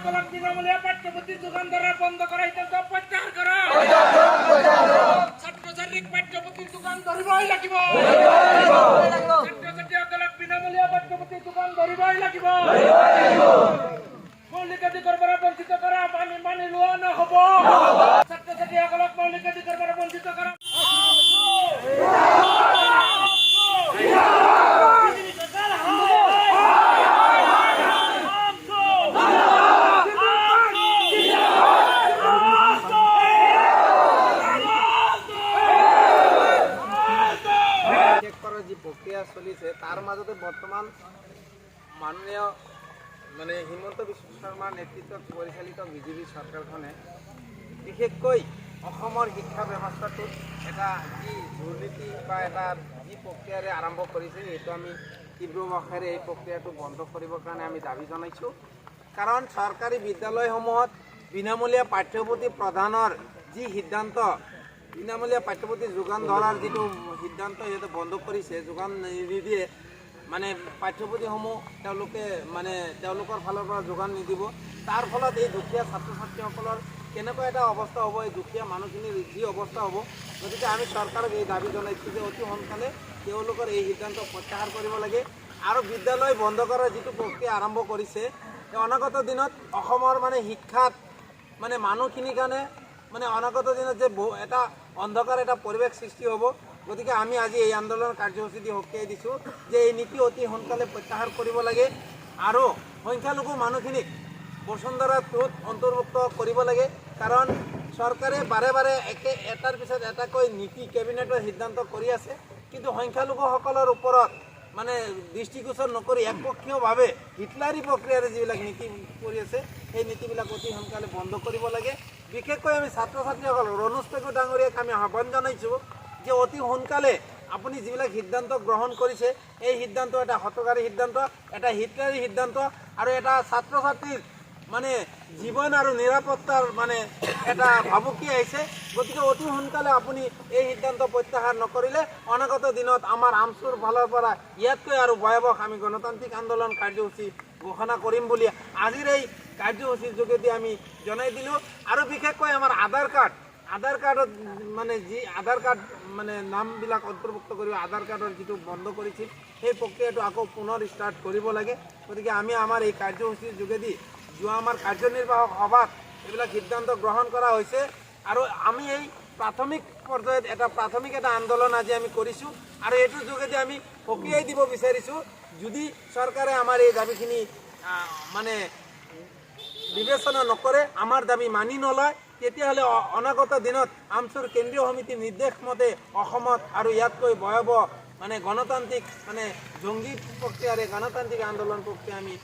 সকলক বিনামূলীয়া পাঠ্যপুথি যোগান ধৰা বন্ধ কৰা সিদ্ধান্ত প্ৰত্যাহাৰ কৰা। ছাত্ৰছাত্ৰীক পাঠ্যপুথি যোগান ধৰিবই লাগিব। ছাত্ৰছাত্ৰীসকলক বিনামূলীয়া পাঠ্যপুথি যোগান ধৰিবই লাগিব। মৌলিক অধিকাৰৰ পৰা বঞ্চিত কৰা মানি লোৱা নহ'ব। ছাত্ৰছাত্ৰীসকলক মৌলিক অধিকাৰৰ পৰা বঞ্চিত কৰা যি প্ৰক্ৰিয়া চলিছে তাৰ মাজতে বৰ্তমান মাননীয় হিমন্ত বিশ্ব শৰ্মাৰ নেতৃত্বত পৰিচালিত বিজেপি চৰকাৰখনে বিশেষকৈ অসমৰ শিক্ষা ব্যৱস্থাটোত এটা যি দুৰ্নীতি বা এটা যি প্ৰক্ৰিয়াৰে আৰম্ভ কৰিছে সেইটো আমি তীব্ৰ ভাষাৰে এই প্ৰক্ৰিয়াটো বন্ধ কৰিবৰ কাৰণে আমি দাবী জনাইছোঁ। কাৰণ চৰকাৰী বিদ্যালয়সমূহত বিনামূলীয়া পাঠ্যপুথি প্ৰদানৰ যি সিদ্ধান্ত, বিনামূলীয়া পাঠ্যপুথি যোগান ধৰাৰ যিটো সিদ্ধান্ত সিহঁতে বন্ধ কৰিছে, যোগান নিদিয়ে পাঠ্যপুথিসমূহ তেওঁলোকৰ ফালৰ পৰা যোগান নিদিব। তাৰ ফলত এই দুখীয়া ছাত্ৰ ছাত্ৰীসকলৰ কেনেকুৱা এটা অৱস্থা হ'ব, এই দুখীয়া মানুহখিনিৰ যি অৱস্থা হ'ব। গতিকে আমি চৰকাৰক এই দাবী জনাইছোঁ যে অতি সোনকালে তেওঁলোকৰ এই সিদ্ধান্ত প্ৰত্যাহাৰ কৰিব লাগে আৰু বিদ্যালয় বন্ধ কৰাৰ যিটো প্ৰক্ৰিয়া আৰম্ভ কৰিছে, অনাগত দিনত অসমৰ শিক্ষাত মানুহখিনিৰ কাৰণে অনাগত দিনত যে এটা অন্ধকাৰ এটা পৰিৱেশ সৃষ্টি হ'ব। গতিকে আমি আজি এই আন্দোলন কাৰ্যসূচী দি সকীয়াই দিছোঁ যে এই নীতি অতি সোনকালে প্ৰত্যাহাৰ কৰিব লাগে আৰু সংখ্যালঘু মানুহখিনিক বসুন্ধৰা 2ত অন্তৰ্ভুক্ত কৰিব লাগে। কাৰণ চৰকাৰে বাৰে বাৰে এটাৰ পিছত এটাকৈ নীতি কেবিনেটৰ সিদ্ধান্ত কৰি আছে, কিন্তু সংখ্যালঘুসকলৰ ওপৰত দৃষ্টিগোচৰ নকৰি একপক্ষীয়ভাৱে হিটলাৰী প্ৰক্ৰিয়াৰে যিবিলাক নীতি কৰি আছে সেই নীতিবিলাক অতি সোনকালে বন্ধ কৰিব লাগে। বিশেষকৈ আমি ছাত্ৰ ছাত্ৰীসকল ৰণোজ পেগু ডাঙৰীয়াক আমি আহ্বান জনাইছোঁ যে অতি সোনকালে আপুনি যিবিলাক সিদ্ধান্ত গ্ৰহণ কৰিছে এই সিদ্ধান্ত এটা হতকাৰী সিদ্ধান্ত, এটা হিটলাৰী সিদ্ধান্ত আৰু এটা ছাত্ৰ ছাত্ৰীৰ জীৱন আৰু নিৰাপত্তাৰ এটা ভাবুকি আহিছে। গতিকে অতি সোনকালে আপুনি এই সিদ্ধান্ত প্ৰত্যাহাৰ নকৰিলে অনাগত দিনত আমাৰ আমচুৰ ফালৰ পৰা ইয়াতকৈ আৰু ভয়াৱহ আমি গণতান্ত্ৰিক আন্দোলন কাৰ্যসূচী ঘোষণা কৰিম বুলি আজিৰ এই কাৰ্যসূচীৰ যোগেদি আমি জনাই দিলোঁ। আৰু বিশেষকৈ আমাৰ আধাৰ কাৰ্ডত যি আধাৰ কাৰ্ড নামবিলাক অন্তৰ্ভুক্ত কৰিব, আধাৰ কাৰ্ডৰ যিটো বন্ধ কৰিছিল সেই প্ৰক্ৰিয়াটো আকৌ পুনৰ ষ্টাৰ্ট কৰিব লাগে। গতিকে আমি আমাৰ এই কাৰ্যসূচীৰ যোগেদি যোৱা আমাৰ কাৰ্যনিৰ্বাহক সভাত এইবিলাক সিদ্ধান্ত গ্ৰহণ কৰা হৈছে আৰু আমি এই প্ৰাথমিক পৰ্যায়ত প্ৰাথমিক এটা আন্দোলন আজি আমি কৰিছোঁ আৰু এইটোৰ যোগেদি আমি সকীয়াই দিব বিচাৰিছোঁ, যদি চৰকাৰে আমাৰ এই দাবীখিনি বিবেচনা নকৰে, আমাৰ দাবী মানি নলয়, তেতিয়াহ'লে অনাগত দিনত আমচুৰ কেন্দ্ৰীয় সমিতিৰ নিৰ্দেশ মতে অসমত আৰু ইয়াতকৈ ভয়াৱহ গণতান্ত্ৰিক জংগী প্ৰক্ৰিয়াৰে গণতান্ত্ৰিক আন্দোলন প্ৰক্ৰিয়া আমি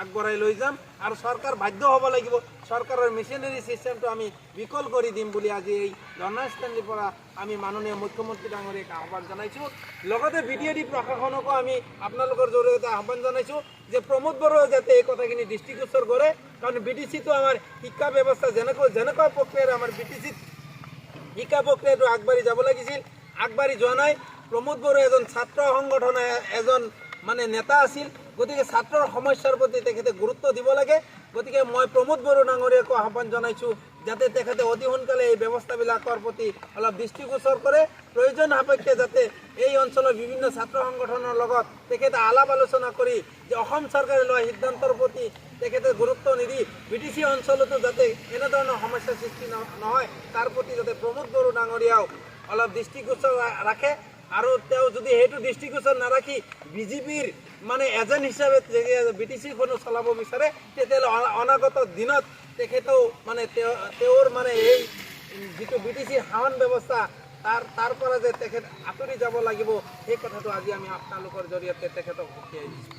আগবঢ়াই লৈ যাম আৰু চৰকাৰ বাধ্য হ'ব লাগিব, চৰকাৰৰ মেচিনাৰী ছিষ্টেমটো আমি বিকল কৰি দিম বুলি আজি এই জন্মাষ্টমীৰ পৰা আমি মাননীয় মুখ্যমন্ত্ৰী ডাঙৰীয়াক আহ্বান জনাইছোঁ। লগতে BDAD প্ৰশাসনকো আমি আপোনালোকৰ জৰিয়তে আহ্বান জনাইছোঁ যে প্ৰমোদ বড়োৱে যাতে এই কথাখিনি দৃষ্টিগোচৰ কৰে। কাৰণ BTCটো আমাৰ শিক্ষা ব্যৱস্থা যেনেকুৱা প্ৰক্ৰিয়াৰে আমাৰ BTCত শিক্ষা প্ৰক্ৰিয়াটো আগবাঢ়ি যাব লাগিছিল, আগবাঢ়ি যোৱা নাই। প্ৰমোদ বড়ো এজন ছাত্ৰ সংগঠনৰ এজন নেতা আছিল, গতিকে ছাত্ৰৰ সমস্যাৰ প্ৰতি তেখেতে গুৰুত্ব দিব লাগে। গতিকে মই প্ৰমোদ বড়ো ডাঙৰীয়াকো আহ্বান জনাইছোঁ যাতে তেখেতে অতি সোনকালে এই ব্যৱস্থাবিলাকৰ প্ৰতি অলপ দৃষ্টিগোচৰ কৰে, প্ৰয়োজন সাপেক্ষে যাতে এই অঞ্চলৰ বিভিন্ন ছাত্ৰ সংগঠনৰ লগত তেখেতে আলাপ আলোচনা কৰি যে অসম চৰকাৰে লোৱা সিদ্ধান্তৰ প্ৰতি তেখেতে গুৰুত্ব নিদি BTC অঞ্চলতো যাতে এনেধৰণৰ সমস্যাৰ সৃষ্টি নহয় তাৰ প্ৰতি যাতে প্ৰমোদ বড়ো ডাঙৰীয়াও অলপ দৃষ্টিগোচৰ ৰাখে। আৰু তেওঁ যদি সেইটো দৃষ্টিগোচৰ নাৰাখি বিজেপিৰ এজেণ্ট হিচাপে BTCখনো চলাব বিচাৰে, তেতিয়াহ'লে অনাগত দিনত তেখেতেও তেওঁৰ এই যিটো BTCৰ শাসন ব্যৱস্থা তাৰ পৰা যে তেখেত আঁতৰি যাব লাগিব, সেই কথাটো আজি আমি আপোনালোকৰ জৰিয়তে তেখেতক সকীয়াই দিছোঁ।